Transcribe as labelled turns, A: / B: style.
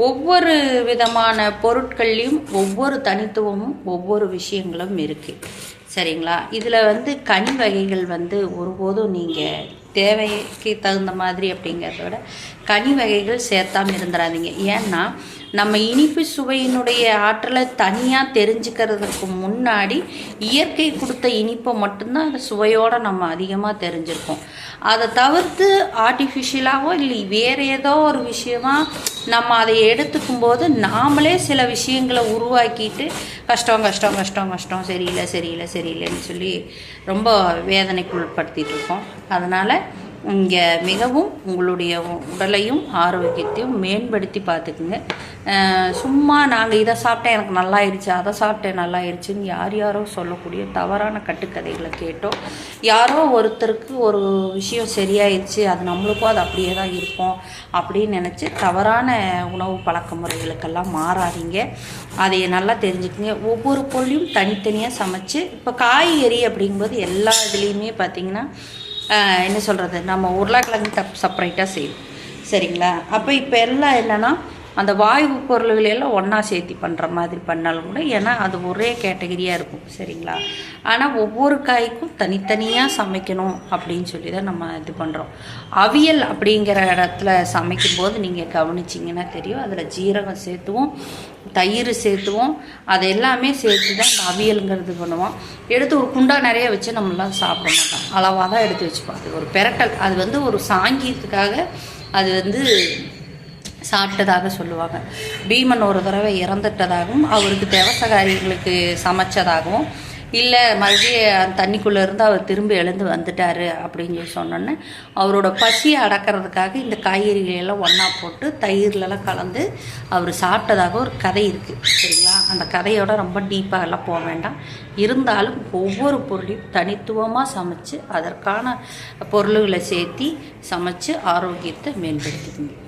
A: ஒவ்வொரு விதமான பொருட்கள்லையும் ஒவ்வொரு தனித்துவமும் ஒவ்வொரு விஷயங்களும் இருக்குது. சரிங்களா? இதில் கனி வகைகள் ஒருபோதும் நீங்கள் தேவைக்கு தகுந்த மாதிரி அப்படிங்கிறத விட கனி வகைகள் சேர்த்தாமல் இருந்துடாதீங்க. ஏன்னா நம்ம இனிப்பு சுவையினுடைய ஆற்றலை தனியாக தெரிஞ்சுக்கிறதுக்கு முன்னாடி இயற்கை கொடுத்த இனிப்பை மட்டும்தான் அந்த சுவையோடு நம்ம அதிகமாக தெரிஞ்சிருக்கோம். அதை தவிர்த்து ஆர்டிஃபிஷியலாகவோ இல்லை வேறு ஏதோ ஒரு விஷயமாக நம்ம அதை எடுத்துக்கும் போது நாமளே சில விஷயங்களை உருவாக்கிட்டு கஷ்டம் கஷ்டம் கஷ்டம் கஷ்டம் சரியில்லை சரியில்லை சரியில்லைன்னு சொல்லி ரொம்ப வேதனைக்கு உட்படுத்திகிட்டு இருக்கோம். அதனால் இங்கே மிகவும் உங்களுடைய உடலையும் ஆரோக்கியத்தையும் மேம்படுத்தி பார்த்துக்குங்க. சும்மா நாங்கள் இதை சாப்பிட்டேன் எனக்கு நல்லாயிருச்சு, அதை சாப்பிட்டேன் நல்லாயிருச்சுன்னு யாரோ சொல்லக்கூடிய தவறான கட்டுக்கதைகளை கேட்டோ, யாரோ ஒருத்தருக்கு ஒரு விஷயம் சரியாயிடுச்சு அது நம்மளுக்கும் அது அப்படியே தான் இருக்கும் அப்படின்னு நினச்சி தவறான உணவு பழக்க முறைகளுக்கெல்லாம் மாறாதீங்க. அதை நல்லா தெரிஞ்சுக்குங்க. ஒவ்வொரு பொருளையும் தனித்தனியாக சமைச்சு, இப்போ காய்கறி அப்படிங்கும்போது எல்லா இதுலேயுமே பார்த்திங்கன்னா என்ன சொல்கிறது, நம்ம உருளைக்கிழங்கு செப்பரேட்டாக செய்வோம். சரிங்களா? அப்போ இப்போ எல்லாம் என்னென்னா அந்த வாயு பொருள்களெல்லாம் ஒன்றா சேர்த்தி பண்ணுற மாதிரி பண்ணாலும் கூட, ஏன்னா அது ஒரே கேட்டகரியாக இருக்கும். சரிங்களா? ஆனால் ஒவ்வொரு காய்க்கும் தனித்தனியாக சமைக்கணும் அப்படின்னு சொல்லி தான் நம்ம இது பண்ணுறோம். அவியல் அப்படிங்கிற இடத்துல சமைக்கும்போது நீங்கள் கவனிச்சிங்கன்னா தெரியும், அதில் ஜீரகம் சேர்த்துவோம், தயிர் சேர்த்துவோம், அது எல்லாமே சேர்த்து தான் இந்த அவியலுங்கிறது பண்ணுவோம். எடுத்து ஒரு குண்டா நிறைய வச்சு நம்மளாம் சாப்பிட மாட்டோம், அளவாக தான் எடுத்து வச்சுப்போம். அது ஒரு பெரட்டல், அது ஒரு சாங்கியத்துக்காக அது சாப்பிட்டதாக சொல்லுவாங்க. பீமன் ஒரு தடவை இறந்துட்டதாகவும் அவருக்கு தேவசகாரிகளுக்கு சமைச்சதாகவும், இல்லை மறுபடியும் தண்ணிக்குள்ளே இருந்து அவர் திரும்பி எழுந்து வந்துட்டார் அப்படின்னு சொல்லி சொன்னோன்னே அவரோட பசியை அடக்கிறதுக்காக இந்த காய்கறிகளெல்லாம் ஒன்றா போட்டு தயிர்லலாம் கலந்து அவர் சாப்பிட்டதாக ஒரு கதை இருக்குது. சரிங்களா? அந்த கதையோட ரொம்ப டீப்பாக எல்லாம் போக வேண்டாம். இருந்தாலும் ஒவ்வொரு பொருளையும் தனித்துவமாக சமைச்சு அதற்கான பொருள்களை சேர்த்தி சமைச்சு ஆரோக்கியத்தை மேம்படுத்திக்கணும்.